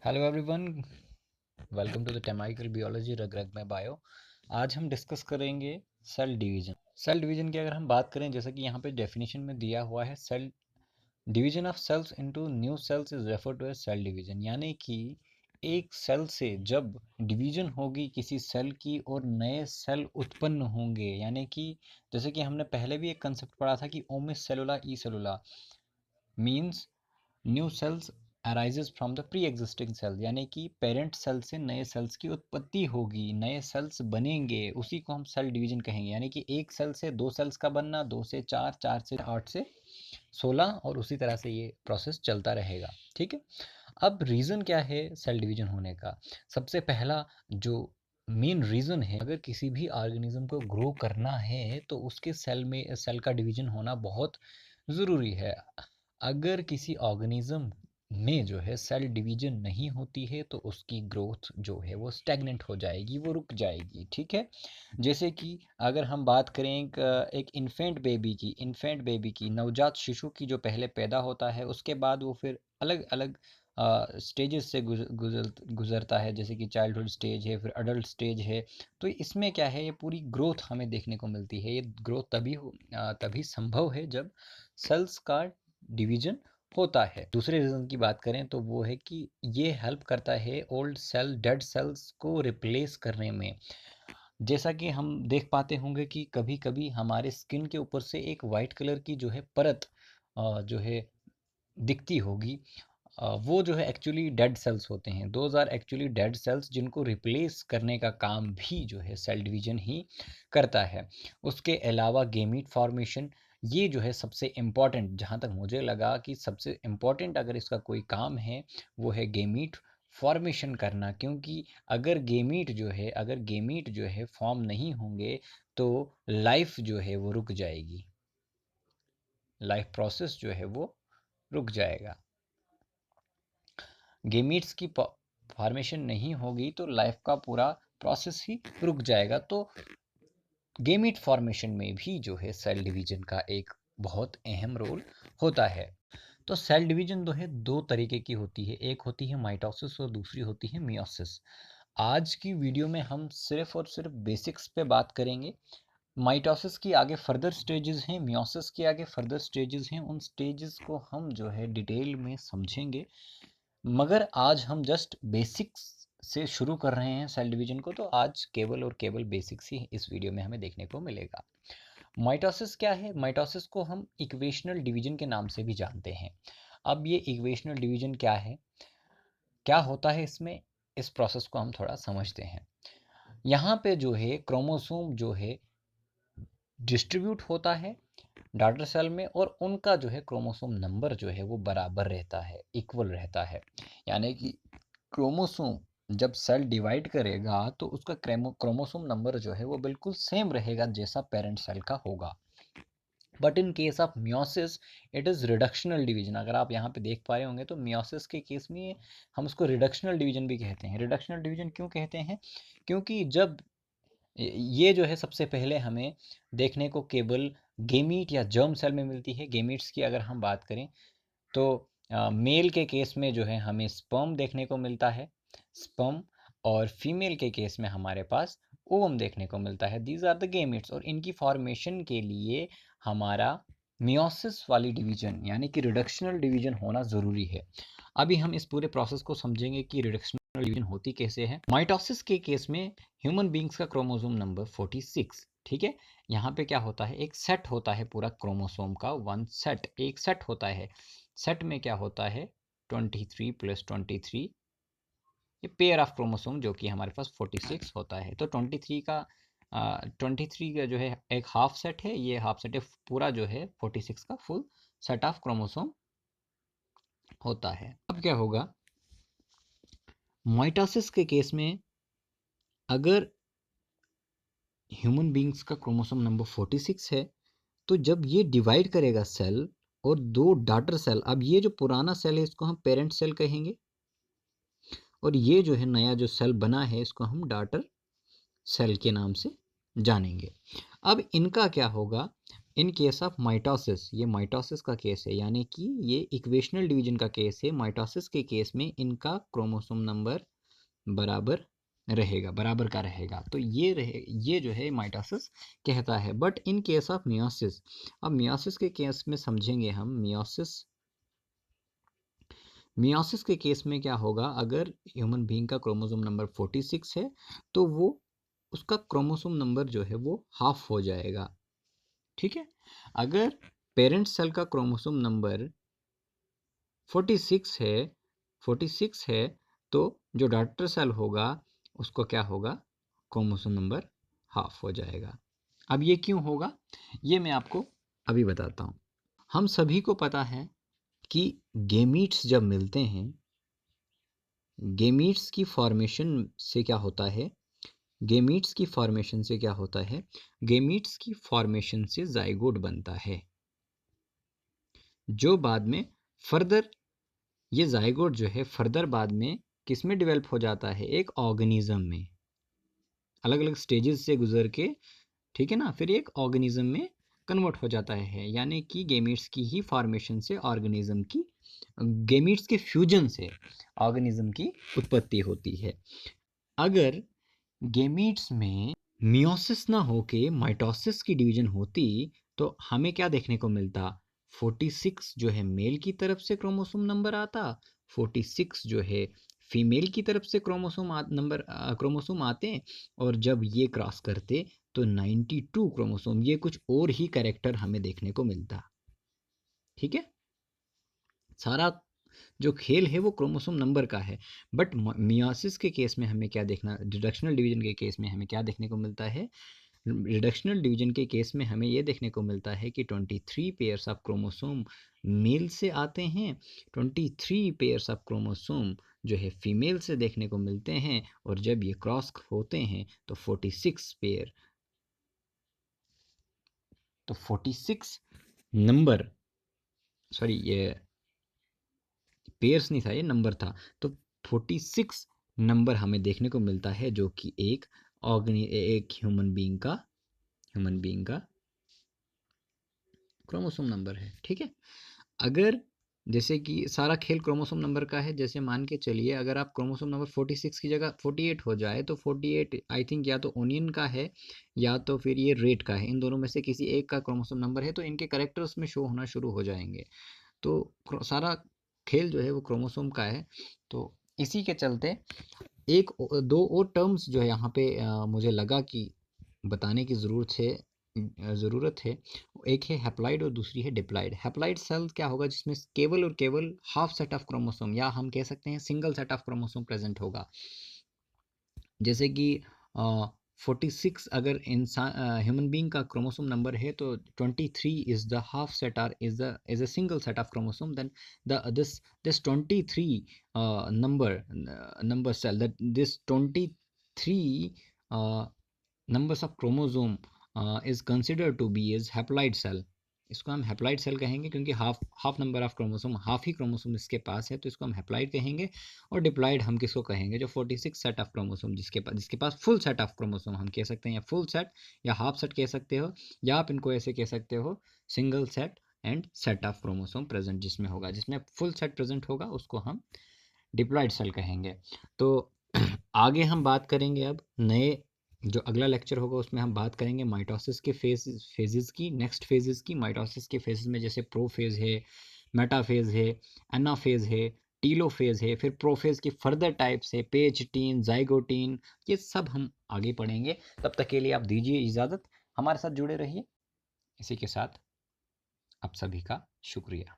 Hello everyone, welcome to the chemical biology रग रग में बायो। आज हम डिस्कस करेंगे सेल डिवीजन। सेल डिवीजन की अगर हम बात करें, जैसा कि यहाँ पे डेफिनेशन में दिया हुआ है, cell division of cells into new cells is refer to as cell division. यानी कि एक सेल से जब डिवीजन होगी किसी सेल की और नए सेल उत्पन्न होंगे, यानी कि जैसे कि हमने पहले भी एक कंसेप्ट पढ़ा था कि ओमिस सेलुला ई सेलुला means new cells arises from the pre existing cell, यानी कि पेरेंट सेल से नए सेल्स की उत्पत्ति होगी, नए सेल्स बनेंगे, उसी को हम सेल डिवीजन कहेंगे। यानी कि एक सेल से दो सेल्स का बनना, दो से चार, चार से आठ से 16, और उसी तरह से ये प्रोसेस चलता रहेगा। ठीक है। अब रीज़न क्या है सेल डिवीजन होने का? सबसे पहला जो मेन रीज़न है, अगर किसी भी ऑर्गेनिज्म को ग्रो करना है तो उसके सेल का डिवीजन होना बहुत ज़रूरी है। अगर किसी ऑर्गेनिज्म में जो है सेल डिवीजन नहीं होती है तो उसकी ग्रोथ जो है वो स्टैग्नेंट हो जाएगी, वो रुक जाएगी। ठीक है। जैसे कि अगर हम बात करें एक इन्फेंट बेबी की, नवजात शिशु की, जो पहले पैदा होता है, उसके बाद वो फिर अलग अलग स्टेजेस से गुजरता है, जैसे कि चाइल्डहुड स्टेज है, फिर अडल्ट स्टेज है। तो इसमें क्या है, ये पूरी ग्रोथ हमें देखने को मिलती है। ये ग्रोथ तभी संभव है जब सेल्स का डिवीजन होता है। दूसरे रीज़न की बात करें तो वो है कि ये हेल्प करता है ओल्ड सेल, डेड सेल्स को रिप्लेस करने में। जैसा कि हम देख पाते होंगे कि कभी कभी हमारे स्किन के ऊपर से एक वाइट कलर की जो है परत जो है दिखती होगी, वो जो है एक्चुअली डेड सेल्स होते हैं। Those are actually dead cells, जिनको रिप्लेस करने का काम भी जो है सेल डिवीजन ही करता है। उसके अलावा गेमीट फॉर्मेशन, ये जो है सबसे इम्पॉर्टेंट, जहाँ तक मुझे लगा कि सबसे इम्पॉर्टेंट अगर इसका कोई काम है वो है गेमीट फॉर्मेशन करना। क्योंकि अगर गेमीट जो है फॉर्म नहीं होंगे तो लाइफ जो है वो रुक जाएगी, लाइफ प्रोसेस जो है वो रुक जाएगा। गेमीट्स की फॉर्मेशन नहीं होगी तो लाइफ का पूरा प्रोसेस ही रुक जाएगा। तो गेमीट फॉर्मेशन में भी जो है सेल डिवीजन का एक बहुत अहम रोल होता है। तो सेल डिवीजन जो है दो तरीके की होती है, एक होती है माइटोसिस और दूसरी होती है मियोसिस। आज की वीडियो में हम सिर्फ और सिर्फ बेसिक्स पे बात करेंगे। माइटोसिस की आगे फर्दर स्टेजेस हैं, मियोसिस के आगे फर्दर स्टेजेस हैं, उन स्टेजेस को हम जो है डिटेल में समझेंगे। मगर आज हम जस्ट बेसिक्स से शुरू कर रहे हैं सेल डिवीजन को, तो आज केवल और केवल बेसिक्स ही इस वीडियो में हमें देखने को मिलेगा। माइटोसिस क्या है? माइटोसिस को हम इक्वेशनल डिवीजन के नाम से भी जानते हैं। अब ये इक्वेशनल डिवीजन क्या है, क्या होता है इसमें, इस प्रोसेस को हम थोड़ा समझते हैं। यहाँ पे जो है क्रोमोसोम जो है डिस्ट्रीब्यूट होता है डॉटर सेल में, और उनका जो है क्रोमोसोम नंबर जो है वो बराबर रहता है, इक्वल रहता है। यानी कि क्रोमोसोम जब सेल डिवाइड करेगा तो उसका क्रोमोसोम नंबर जो है वो बिल्कुल सेम रहेगा जैसा पेरेंट सेल का होगा। But in case of meiosis it is reductional division. अगर आप यहाँ पे देख पा रहे होंगे तो मियोसिस के केस में हम उसको रिडक्शनल डिवीजन भी कहते हैं। रिडक्शनल डिवीजन क्यों कहते हैं? क्योंकि जब ये जो है सबसे पहले हमें देखने को केवल गेमीट या जर्म सेल में मिलती है। गेमीट्स की अगर हम बात करें तो मेल के केस में जो है हमें स्पर्म देखने को मिलता है, स्पर्म, और फीमेल के केस में हमारे पास ओवम देखने को मिलता है। दीज आर द गेमीट्स, और इनकी फॉर्मेशन के लिए हमारा मियोसिस वाली डिवीजन यानी कि रिडक्शनल डिवीजन होना ज़रूरी है। अभी हम इस पूरे प्रोसेस को समझेंगे कि रिडक्शनल डिवीजन होती कैसे है। माइटोसिस के केस में ह्यूमन बींग्स का क्रोमोसोम नंबर 46। ठीक है। यहाँ पे क्या होता है, एक सेट होता है पूरा क्रोमोसोम का, वन सेट, एक सेट होता है। सेट में क्या होता है, 23 + 23, ये पेयर ऑफ क्रोमोसोम जो कि हमारे पास 46 होता है। तो 23 का जो है एक हाफ सेट है, ये हाफ सेट है, पूरा जो है 46 का फुल सेट ऑफ क्रोमोसोम होता है। अब क्या होगा, माइटोसिस के केस में अगर ह्यूमन बींग्स का क्रोमोसोम नंबर 46 है तो जब ये डिवाइड करेगा सेल और दो डॉटर सेल, अब ये जो पुराना सेल है इसको हम पेरेंट सेल कहेंगे, और ये जो है नया जो सेल बना है इसको हम डॉटर सेल के नाम से जानेंगे। अब इनका क्या होगा, इन केस ऑफ माइटोसिस, ये माइटोसिस का केस है, यानी कि ये इक्वेशनल डिवीजन का केस है। माइटोसिस के केस में इनका क्रोमोसोम नंबर बराबर रहेगा, बराबर का रहेगा। तो ये जो है माइटोसिस कहता है। But in case of meiosis, अब मियोसिस के केस में समझेंगे हम। मियोसिस के केस में क्या होगा, अगर ह्यूमन बीइंग का क्रोमोसोम नंबर 46 है तो वो उसका क्रोमोसोम नंबर जो है वो हाफ हो जाएगा। ठीक है, अगर पेरेंट सेल का क्रोमोसोम नंबर 46 है तो जो डॉटर सेल होगा उसको क्या होगा, क्रोमोसोम नंबर हाफ हो जाएगा। अब ये क्यों होगा, ये मैं आपको अभी बताता हूँ। हम सभी को पता है कि गेमीट्स जब मिलते हैं, गेमीट्स की फॉर्मेशन से क्या होता है, गेमीट्स की फॉर्मेशन से क्या होता है, गेमीट्स की फॉर्मेशन से जाइगोट बनता है, जो बाद में फर्दर, ये जाइगोट जो है फर्दर बाद में किस में डेवलप हो जाता है, एक ऑर्गेनिज्म में, अलग अलग स्टेजेस से गुजर के, ठीक है ना, फिर एक ऑर्गेनिज्म में कन्वर्ट हो जाता है। यानी कि गेमीट्स की ही फॉर्मेशन से ऑर्गेनिज्म की, गेमीट्स के फ्यूजन से ऑर्गेनिज्म की उत्पत्ति होती है। अगर गेमीट्स में मियोसिस ना होके माइटोसिस की डिवीजन होती तो हमें क्या देखने को मिलता, 46 जो है मेल की तरफ से क्रोमोसोम नंबर आता, 46 जो है फीमेल की तरफ से क्रोमोसोम आते, और जब ये क्रॉस करते तो 92 क्रोमोसोम, ये कुछ और ही कैरेक्टर हमें देखने को मिलता। ठीक है, सारा जो खेल है वो क्रोमोसोम नंबर का है। बट मियोसिस के केस में हमें क्या देखना, रिडक्शनल डिवीजन के केस में हमें क्या देखने को मिलता है, रिडक्शनल डिवीजन के केस में हमें ये देखने को मिलता है कि 23 पेयर्स ऑफ क्रोमोसोम मेल से आते हैं, 23 पेयर्स ऑफ क्रोमोसोम जो है फीमेल से देखने को मिलते हैं, और जब ये क्रॉस होते हैं तो 46 पेयर, तो 46 नंबर, सॉरी ये पेयर्स नहीं था, ये नंबर था। तो 46 नंबर हमें देखने को मिलता है, जो कि एक ह्यूमन बीइंग का क्रोमोसोम नंबर है। ठीक है, अगर जैसे कि सारा खेल क्रोमोसोम नंबर का है, जैसे मान के चलिए अगर आप क्रोमोसोम नंबर 46 की जगह 48 हो जाए तो 48 आई थिंक या तो ओनियन का है या तो फिर ये रेट का है, इन दोनों में से किसी एक का क्रोमोसोम नंबर है, तो इनके करेक्टर्स में शो होना शुरू हो जाएंगे। तो सारा खेल जो है वो क्रोमोसोम का है। तो इसी के चलते एक दो और टर्म्स जो है यहाँ पे मुझे लगा कि बताने की ज़रूरत है। एक है हैप्लॉइड और दूसरी है डिप्लॉइड। हैप्लॉइड सेल क्या होगा, जिसमें केवल और केवल हाफ सेट ऑफ क्रोमोसोम, या हम कह सकते हैं single set of chromosome present होगा। जैसे कि 46 अगर इंसान ह्यूमन बीइंग का क्रोमोसोम नंबर है तो 23 इज द हाफ सेट, और is a single set of chromosome, then the this 23 number cell, that this 23 numbers of chromosome is considered to be as haploid cell। इसको हम haploid cell कहेंगे क्योंकि half number of chromosome, half he chromosome इसके पास है, तो इसको हम haploid कहेंगे। और डिप्लॉइड हम किसको कहेंगे, जो 46 सेट ऑफ क्रोमोसोम जिसके पास फुल सेट ऑफ क्रोमोसोम हम कह सकते हैं, या फुल सेट या हाफ सेट कह सकते हो, या आप इनको ऐसे कह सकते हो single set and set of chromosome present, जिसमें होगा, जिसमें फुल सेट प्रेजेंट होगा उसको हम डिप्लॉइड सेल कहेंगे। तो आगे हम बात करेंगे, अब नए जो अगला लेक्चर होगा उसमें हम बात करेंगे माइटोसिस के फेजेस की, नेक्स्ट फेजेस की। माइटोसिस के फेजेस में जैसे प्रोफेज है, मेटाफेज है, एनाफेज है, टीलोफेज है, फिर प्रोफेज की फर्दर टाइप्स है, पेचटीन, जाइगोटीन, ये सब हम आगे पढ़ेंगे। तब तक के लिए आप दीजिए इजाज़त, हमारे साथ जुड़े रहिए। इसी के साथ आप सभी का शुक्रिया।